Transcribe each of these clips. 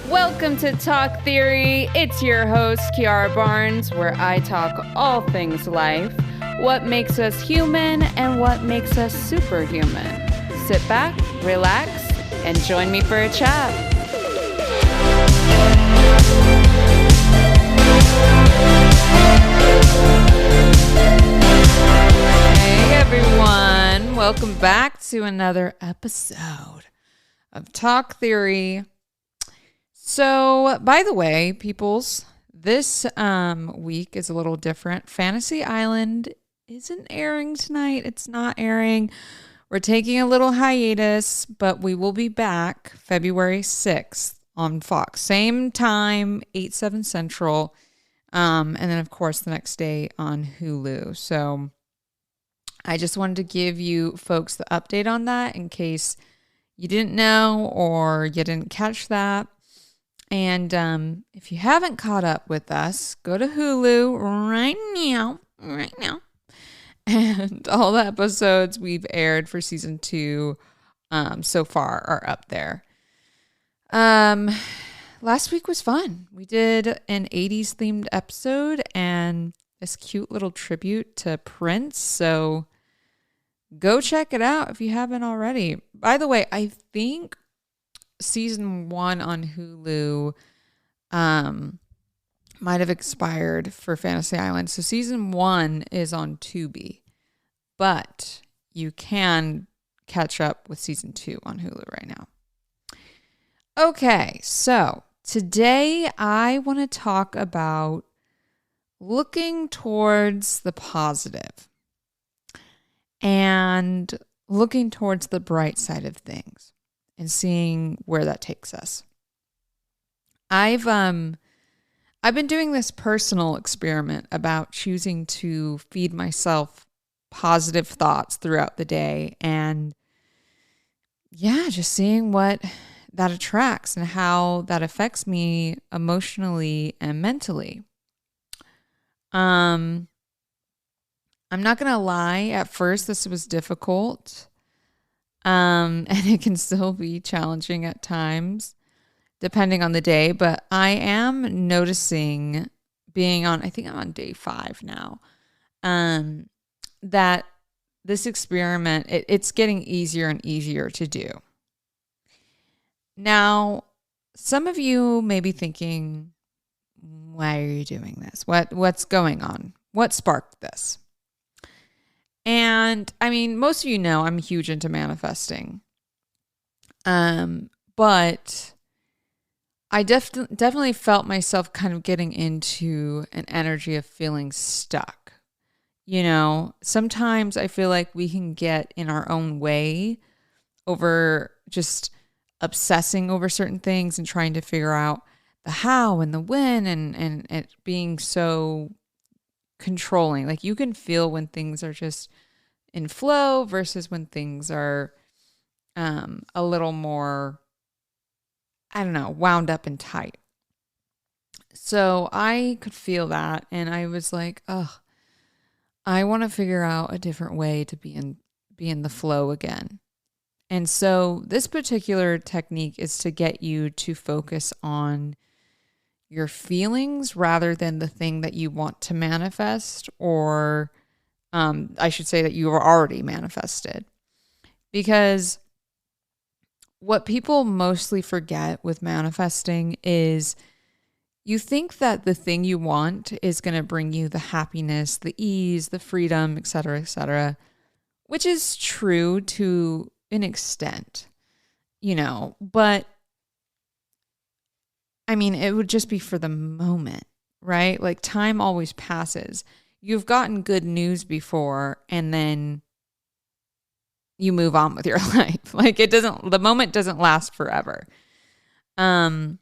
Welcome to Talk Theory. It's your host, Kiara Barnes, where I talk all things life, what makes us human and what makes us superhuman. Sit back, relax, and join me for a chat. Hey everyone, welcome back to another episode of Talk Theory. So, by the way, peoples, this week is a little different. Fantasy Island isn't airing tonight. It's not airing. We're taking a little hiatus, but we will be back February 6th on Fox. Same time, 8/7 Central. And then, of course, the next day on Hulu. So, I just wanted to give you folks the update on that in case you didn't know or you didn't catch that. And if you haven't caught up with us, go to Hulu right now. And all the episodes we've aired for season 2 so far are up there. Last week was fun. We did an 80s themed episode and this cute little tribute to Prince. So go check it out if you haven't already. By the way, I think season 1 on Hulu might have expired for Fantasy Island. So season 1 is on Tubi, but you can catch up with season 2 on Hulu right now. Okay, so today I want to talk about looking towards the positive and looking towards the bright side of things and seeing where that takes us. I've been doing this personal experiment about choosing to feed myself positive thoughts throughout the day and just seeing what that attracts and how that affects me emotionally and mentally. I'm not going to lie, at first this was difficult. And it can still be challenging at times, depending on the day. But I am noticing I think I'm on day 5 now, that this experiment, it's getting easier and easier to do. Now, some of you may be thinking, why are you doing this? What's going on? What sparked this? And I mean, most of you know I'm huge into manifesting. But I definitely felt myself kind of getting into an energy of feeling stuck. You know, sometimes I feel like we can get in our own way over just obsessing over certain things and trying to figure out the how and the when and it being so controlling. Like you can feel when things are just in flow versus when things are a little more, I don't know, wound up and tight. So I could feel that and I was like, I want to figure out a different way to be in the flow again. And so this particular technique is to get you to focus on your feelings rather than the thing that you want to manifest, or I should say that you are already manifested. Because what people mostly forget with manifesting is you think that the thing you want is going to bring you the happiness, the ease, the freedom, etc., which is true to an extent, but I mean, it would just be for the moment, right? Like time always passes. You've gotten good news before and then you move on with your life. Like the moment doesn't last forever. But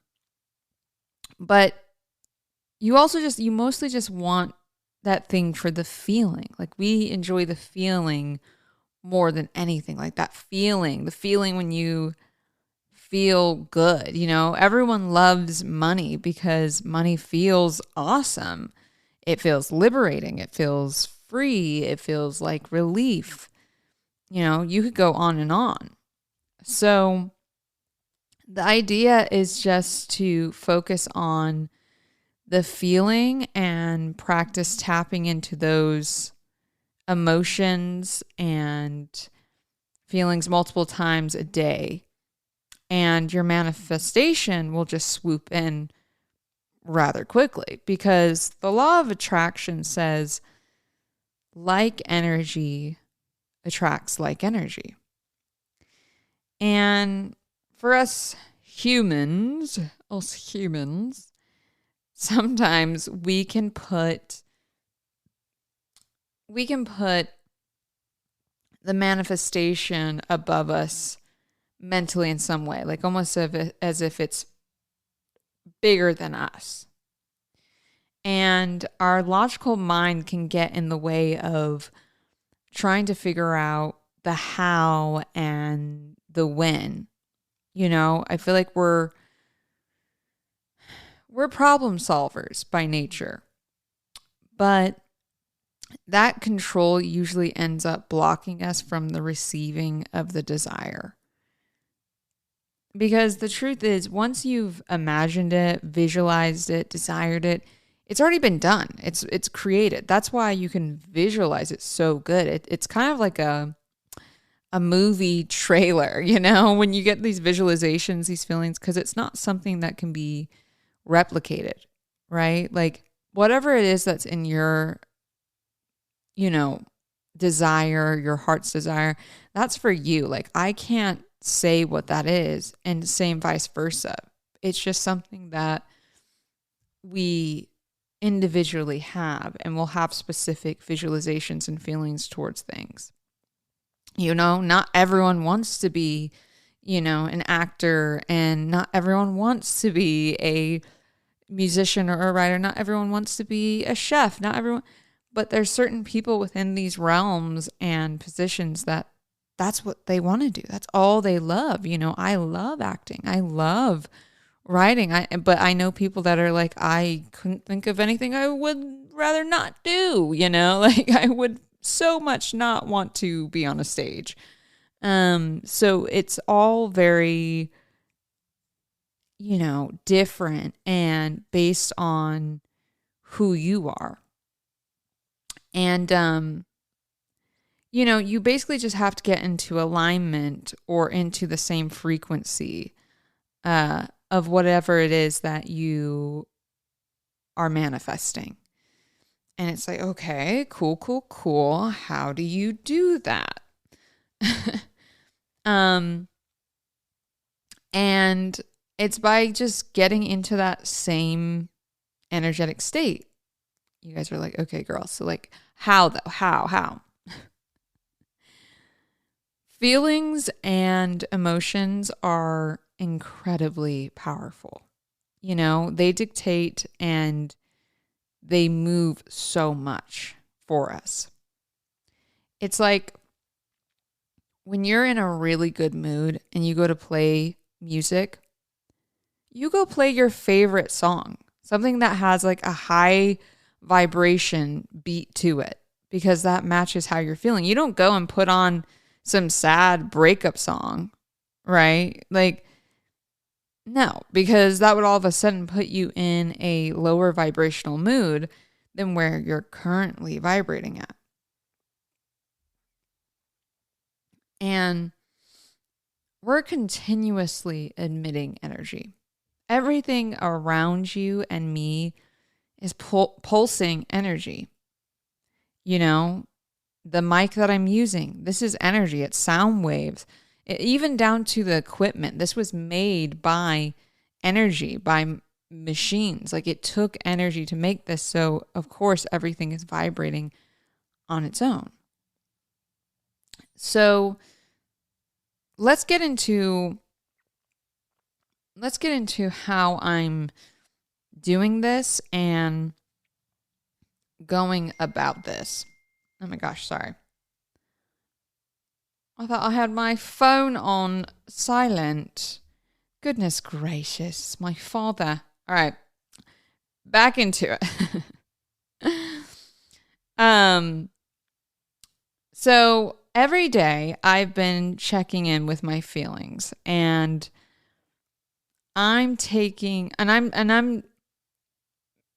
you mostly just want that thing for the feeling. Like we enjoy the feeling more than anything. Like that feeling, the feeling when you feel good. Everyone loves money because money feels awesome. It feels liberating. It feels free. It feels like relief. You could go on and on. So The idea is just to focus on the feeling and practice tapping into those emotions and feelings multiple times a day. And your manifestation will just swoop in rather quickly, because the law of attraction says like energy attracts like energy. And for us humans, sometimes we can put the manifestation above us mentally in some way, like almost as if it's bigger than us. And our logical mind can get in the way of trying to figure out the how and the when. You know, I feel like we're problem solvers by nature. But that control usually ends up blocking us from the receiving of the desire. Because the truth is, once you've imagined it, visualized it, desired it, it's already been done. It's created. That's why you can visualize it so good. It's kind of like a movie trailer, you know, when you get these visualizations, these feelings, because it's not something that can be replicated, right? Like whatever it is that's in your, you know, desire, your heart's desire, that's for you. Like I can't say what that is, and same vice versa. It's just something that we individually have, and we'll have specific visualizations and feelings towards things. You know, not everyone wants to be, you know, an actor, and not everyone wants to be a musician or a writer. Not everyone wants to be a chef. Not everyone, but there's certain people within these realms and positions that that's what they want to do. That's all they love. You know, I love acting. I love writing. But I know people that are like, I couldn't think of anything I would rather not do, you know, like I would so much not want to be on a stage. So it's all very, you know, different and based on who you are. And, you know, you basically just have to get into alignment or into the same frequency of whatever it is that you are manifesting. And it's like, okay, cool. How do you do that? And it's by just getting into that same energetic state. You guys are like, okay, girl. So like, how though? How? Feelings and emotions are incredibly powerful. You know, they dictate and they move so much for us. It's like when you're in a really good mood and you go to play music, you go play your favorite song, something that has like a high vibration beat to it, because that matches how you're feeling. You don't go and put on some sad breakup song, right? Like, no, because that would all of a sudden put you in a lower vibrational mood than where you're currently vibrating at. And we're continuously emitting energy. Everything around you and me is pulsing energy. You know, the mic that I'm using, this is energy. It's sound waves. Even down to the equipment. This was made by energy, by machines. Like it took energy to make this. So, of course, everything is vibrating on its own. So, let's get into how I'm doing this and going about this. Oh my gosh, sorry. I thought I had my phone on silent. Goodness gracious, my father. All right, back into it. So every day I've been checking in with my feelings, and I'm taking, and I'm,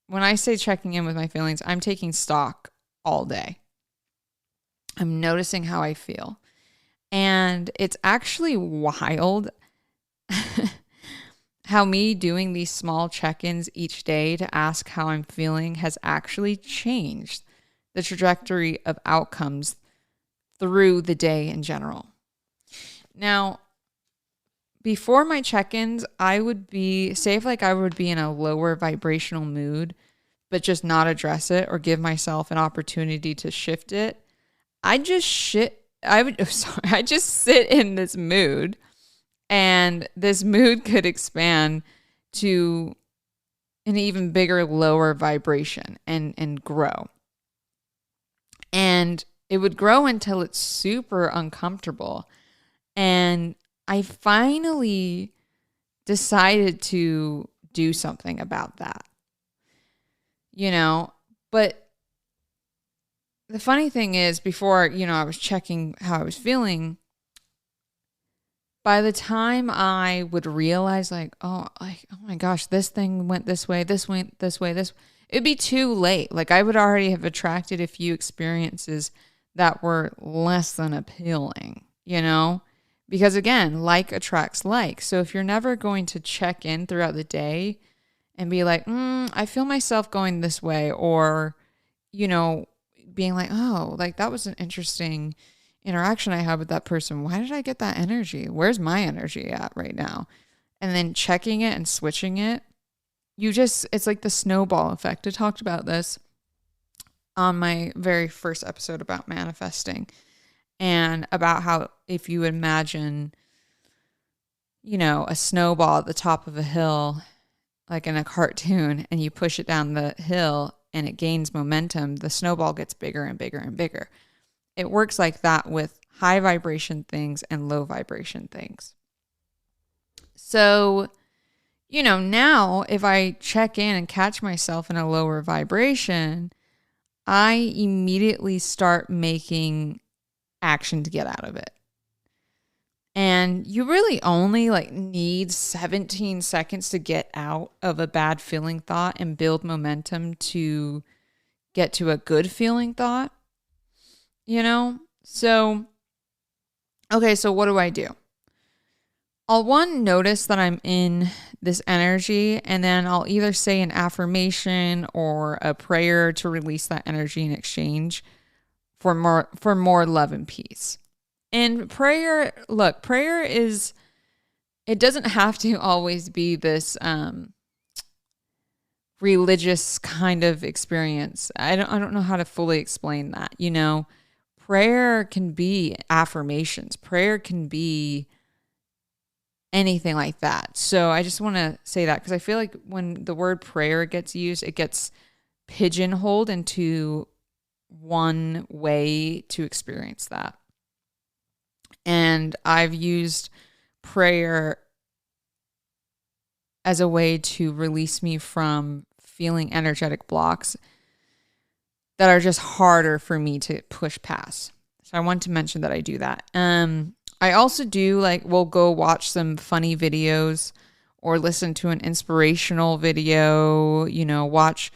when I say checking in with my feelings, I'm taking stock all day. I'm noticing how I feel. And it's actually wild how me doing these small check-ins each day to ask how I'm feeling has actually changed the trajectory of outcomes through the day in general. Now, before my check-ins, I would be, say if like I would be in a lower vibrational mood, but just not address it or give myself an opportunity to shift it. I just sit in this mood, and this mood could expand to an even bigger lower vibration and grow. And it would grow until it's super uncomfortable. And I finally decided to do something about that. But the funny thing is, before, I was checking how I was feeling, by the time I would realize oh my gosh, this thing went this way, this went this way, it'd be too late. Like I would already have attracted a few experiences that were less than appealing, because again, like attracts like. So if you're never going to check in throughout the day and be like, I feel myself going this way, or, being like, oh, like that was an interesting interaction I had with that person. Why did I get that energy? Where's my energy at right now? And then checking it and switching it. It's like the snowball effect. I talked about this on my very first episode about manifesting, and about how if you imagine, a snowball at the top of a hill, like in a cartoon, and you push it down the hill and it gains momentum, the snowball gets bigger and bigger and bigger. It works like that with high vibration things and low vibration things. So, now if I check in and catch myself in a lower vibration, I immediately start making action to get out of it. And you really only need 17 seconds to get out of a bad feeling thought and build momentum to get to a good feeling thought. So, okay, so what do? I'll notice that I'm in this energy, and then I'll either say an affirmation or a prayer to release that energy in exchange for more love and peace. And prayer is, it doesn't have to always be this religious kind of experience. I don't know how to fully explain that. Prayer can be affirmations. Prayer can be anything like that. So I just want to say that, because I feel like when the word prayer gets used, it gets pigeonholed into one way to experience that. And I've used prayer as a way to release me from feeling energetic blocks that are just harder for me to push past. So I want to mention that I do that. I also do we'll go watch some funny videos or listen to an inspirational video, watch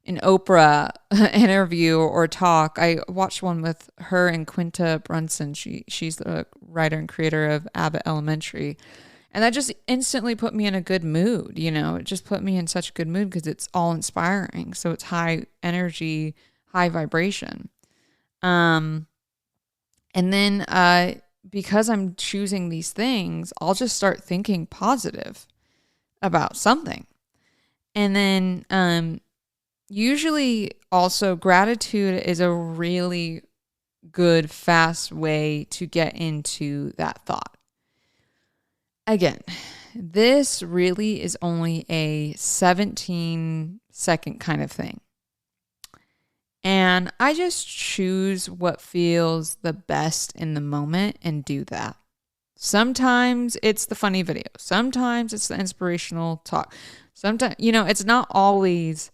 an Oprah interview or talk. I watched one with her and Quinta Brunson. She's the writer and creator of Abbott Elementary. And that just instantly put me in a good mood. It just put me in such a good mood because it's all inspiring. So it's high energy, high vibration. And then because I'm choosing these things, I'll just start thinking positive about something. And then usually also gratitude is a really good, fast way to get into that thought. Again, this really is only a 17-second kind of thing. And I just choose what feels the best in the moment and do that. Sometimes it's the funny video. Sometimes it's the inspirational talk. Sometimes, it's not always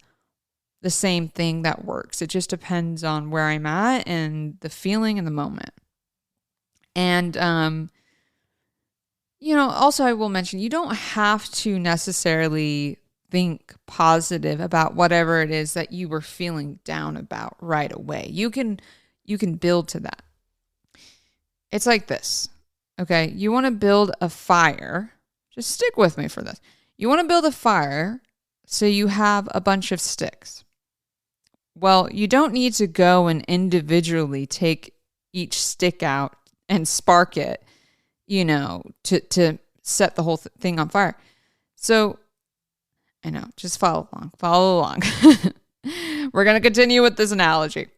the same thing that works. It just depends on where I'm at and the feeling in the moment. And Also I will mention you don't have to necessarily think positive about whatever it is that you were feeling down about right away. You can build to that. It's like this. Okay? You want to build a fire. Just stick with me for this. You want to build a fire so you have a bunch of sticks. Well, you don't need to go and individually take each stick out and spark it, to set the whole thing on fire. So, I know, just follow along. We're going to continue with this analogy.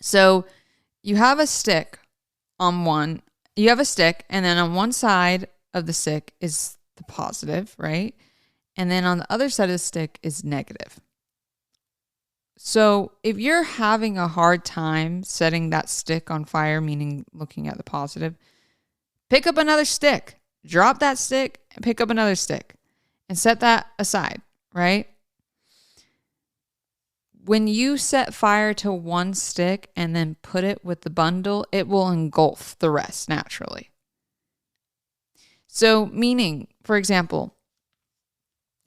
So, you have a stick and then on one side of the stick is the positive, right? And then on the other side of the stick is negative. So if you're having a hard time setting that stick on fire, meaning looking at the positive, pick up another stick, drop that stick, and pick up another stick and set that aside, right? When you set fire to one stick and then put it with the bundle, it will engulf the rest naturally. So meaning, for example,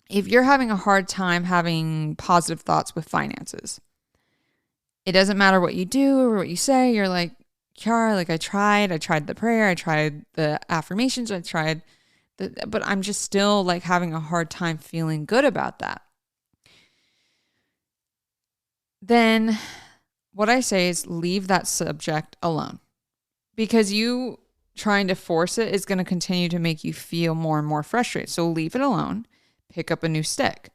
if you're having a hard time having positive thoughts with finances, it doesn't matter what you do or what you say. You're like, Kiara, like I tried the prayer, I tried the affirmations, but I'm just still like having a hard time feeling good about that. Then what I say is leave that subject alone, because you trying to force it is going to continue to make you feel more and more frustrated. So leave it alone. Pick up a new stick.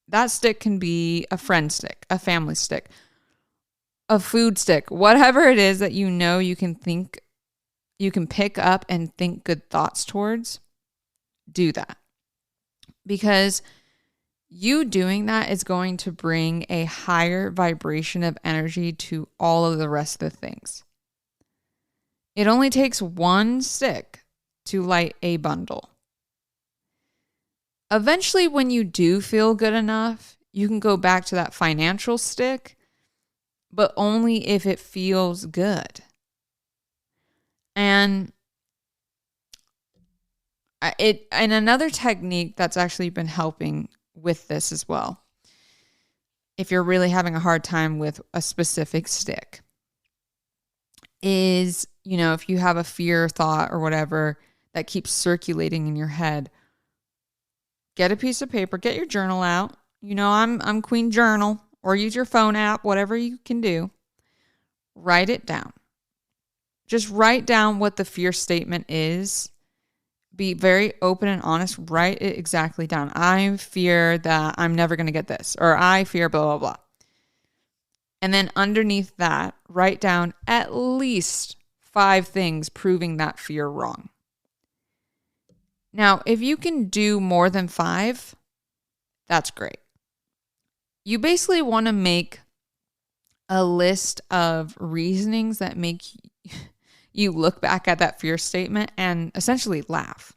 That stick can be a friend stick, a family stick, a food stick, whatever it is that you can pick up and think good thoughts towards. Do that. Because you doing that is going to bring a higher vibration of energy to all of the rest of the things. It only takes one stick to light a bundle. Eventually, when you do feel good enough, you can go back to that financial stick, but only if it feels good. And another technique that's actually been helping with this as well, if you're really having a hard time with a specific stick, is, if you have a fear thought or whatever that keeps circulating in your head, get a piece of paper, get your journal out. I'm Queen Journal, or use your phone app, whatever you can do. Write it down. Just write down what the fear statement is. Be very open and honest. Write it exactly down. I fear that I'm never going to get this, or I fear blah, blah, blah. And then underneath that, write down at least 5 things proving that fear wrong. Now, if you can do more than 5, that's great. You basically want to make a list of reasonings that make you look back at that fear statement and essentially laugh,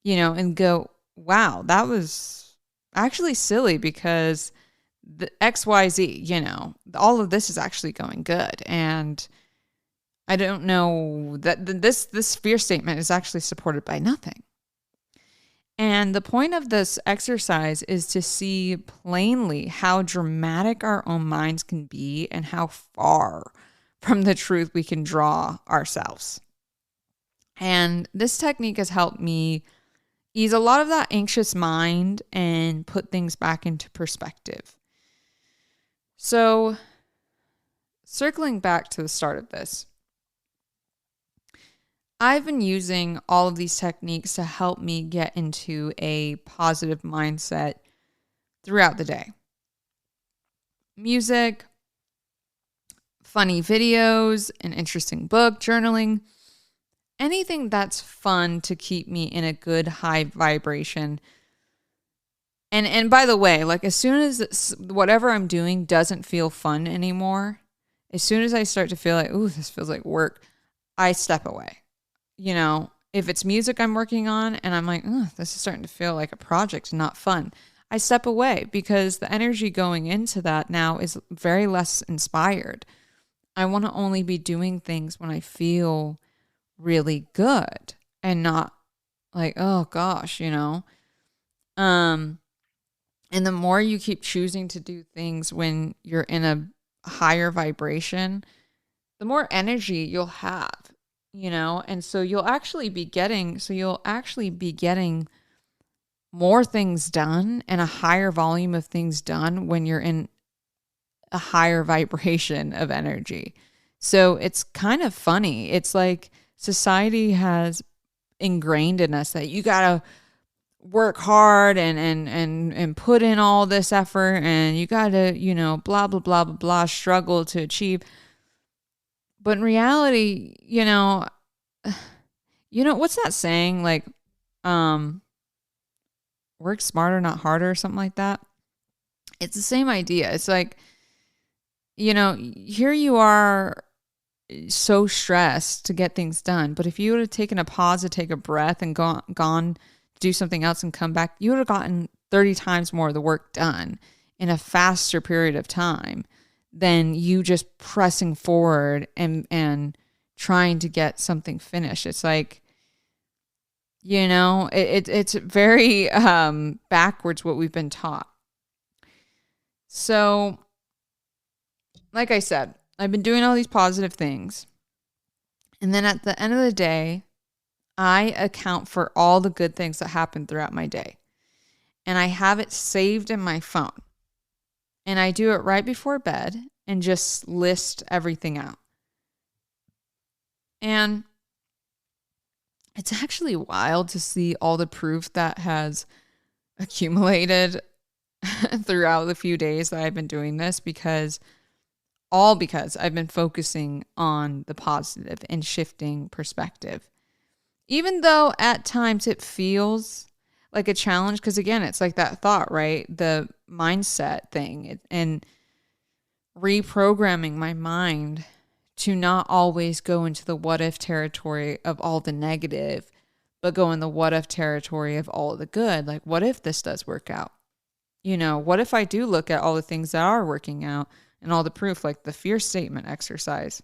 and go, wow, that was actually silly because the XYZ, all of this is actually going good. And I don't know that this fear statement is actually supported by nothing. And the point of this exercise is to see plainly how dramatic our own minds can be and how far from the truth we can draw ourselves. And this technique has helped me ease a lot of that anxious mind and put things back into perspective. So, circling back to the start of this, I've been using all of these techniques to help me get into a positive mindset throughout the day. Music, funny videos, an interesting book, journaling, anything that's fun to keep me in a good high vibration. And by the way, like as soon as whatever I'm doing doesn't feel fun anymore, as soon as I start to feel like, ooh, this feels like work, I step away. If it's music I'm working on and I'm like, oh, this is starting to feel like a project, not fun, I step away because the energy going into that now is very less inspired. I want to only be doing things when I feel really good and not Like, oh gosh, Um, and the more you keep choosing to do things when you're in a higher vibration, the more energy you'll have, and you'll actually be getting more things done and a higher volume of things done when you're in a higher vibration of energy. So it's kind of funny. It's like society has ingrained in us that you got to work hard and put in all this effort, and you got to, blah blah blah blah blah, struggle to achieve. But in reality, what's that saying, like, work smarter not harder, or something like that. It's the same idea. It's like, here you are, so stressed to get things done, but if you would have taken a pause to take a breath and gone to do something else and come back, you would have gotten 30 times more of the work done in a faster period of time than you just pressing forward and trying to get something finished. It's like, it's very backwards what we've been taught. So, like I said, I've been doing all these positive things. And then at the end of the day, I account for all the good things that happen throughout my day. And I have it saved in my phone. And I do it right before bed and just list everything out. And it's actually wild to see all the proof that has accumulated throughout the few days that I've been doing this, because I've been focusing on the positive and shifting perspective. Even though at times it feels like a challenge, because again, it's like that thought, right? The mindset thing, and reprogramming my mind to not always go into the what if territory of all the negative, but go in the what if territory of all the good. Like, what if this does work out? What if I do look at all the things that are working out and all the proof, like the fear statement exercise,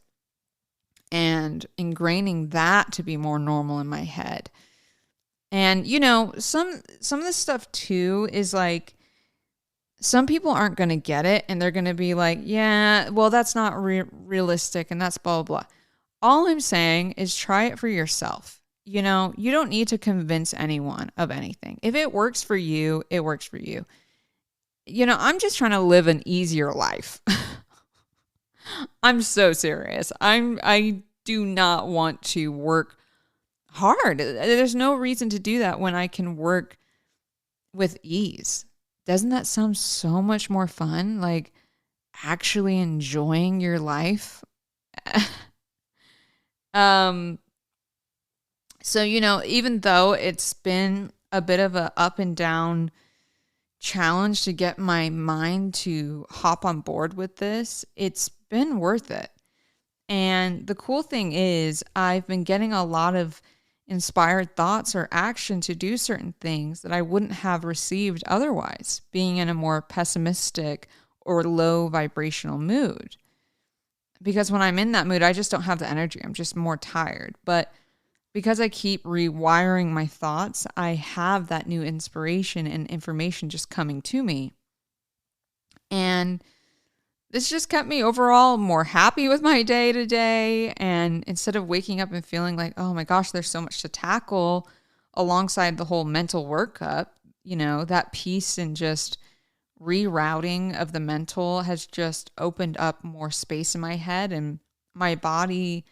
and ingraining that to be more normal in my head. And, some of this stuff too is like, some people aren't going to get it, and they're going to be like, yeah, well, that's not realistic, and that's blah, blah, blah. All I'm saying is try it for yourself. You don't need to convince anyone of anything. If it works for you, it works for you. I'm just trying to live an easier life. I'm so serious. I do not want to work hard. There's no reason to do that when I can work with ease. Doesn't that sound so much more fun? Like, actually enjoying your life. So, even though it's been a bit of a up and down challenge to get my mind to hop on board with this, it's been worth it. And the cool thing is, I've been getting a lot of inspired thoughts or action to do certain things that I wouldn't have received otherwise, being in a more pessimistic or low vibrational mood. Because when I'm in that mood, I just don't have the energy. I'm just more tired. But because I keep rewiring my thoughts, I have that new inspiration and information just coming to me. And this just kept me overall more happy with my day to day. And instead of waking up and feeling like, oh my gosh, there's so much to tackle alongside the whole mental workup, that peace and just rerouting of the mental has just opened up more space in my head, and my body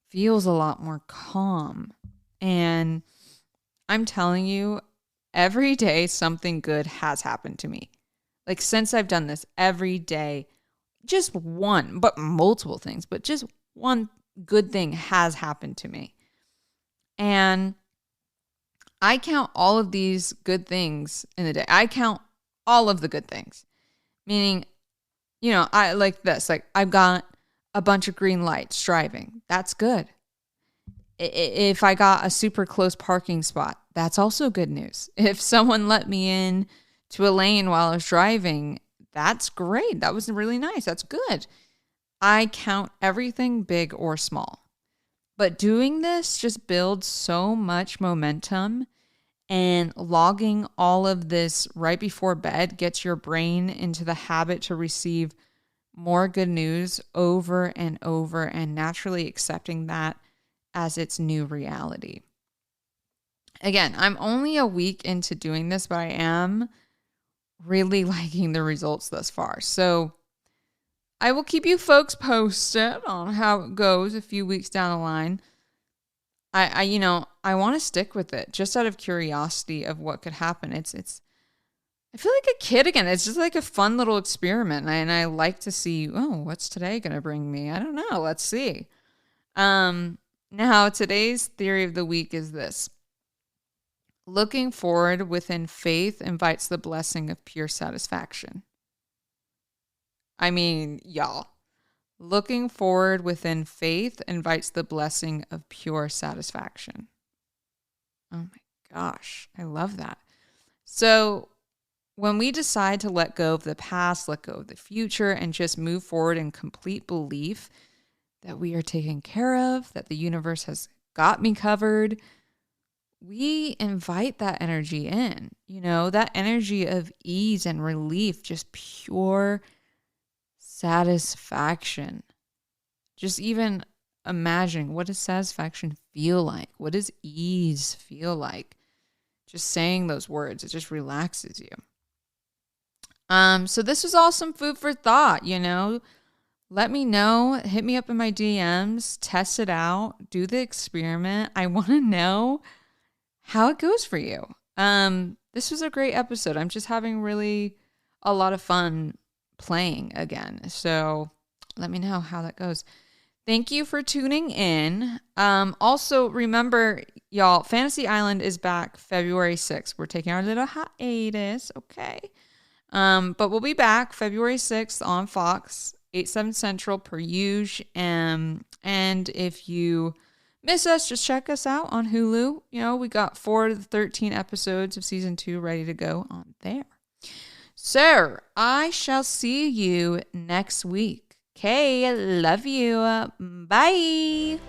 feels a lot more calm. And I'm telling you, every day something good has happened to me. Like, since I've done this, every day, just one, but multiple things, but just one good thing has happened to me. And I count all of these good things in the day. I count all of the good things, meaning, I like this, like, I've got a bunch of green lights driving. That's good. If I got a super close parking spot, that's also good news. If someone let me in to a lane while I was driving, that's great. That was really nice. That's good. I count everything big or small. But doing this just builds so much momentum, and logging all of this right before bed gets your brain into the habit to receive more good news over and over, and naturally accepting that as its new reality. Again, I'm only a week into doing this, but I am really liking the results thus far. So I will keep you folks posted on how it goes a few weeks down the line. I want to stick with it just out of curiosity of what could happen. I feel like a kid again. It's just like a fun little experiment. And I like to see, what's today going to bring me? I don't know. Let's see. Now today's theory of the week is this. Looking forward within faith invites the blessing of pure satisfaction. I mean, y'all, looking forward within faith invites the blessing of pure satisfaction. Oh my gosh, I love that. So when we decide to let go of the past, let go of the future, and just move forward in complete belief that we are taken care of, that the universe has got me covered, we invite that energy in, that energy of ease and relief, just pure satisfaction. Just even imagine, what does satisfaction feel like? What does ease feel like? Just saying those words, it just relaxes you. So this was all some food for thought, Let me know, hit me up in my DMs, test it out, do the experiment. I want to know how it goes for you. This was a great episode. I'm just having really a lot of fun playing again. So let me know how that goes. Thank you for tuning in. Also, remember, y'all, Fantasy Island is back February 6th. We're taking our little hiatus, okay? But we'll be back February 6th on Fox, 8/7 Central per usual. And if you miss us, just check us out on Hulu. We got 4 of the 13 episodes of season 2 ready to go on there. So I shall see you next week. Okay, love you. Bye.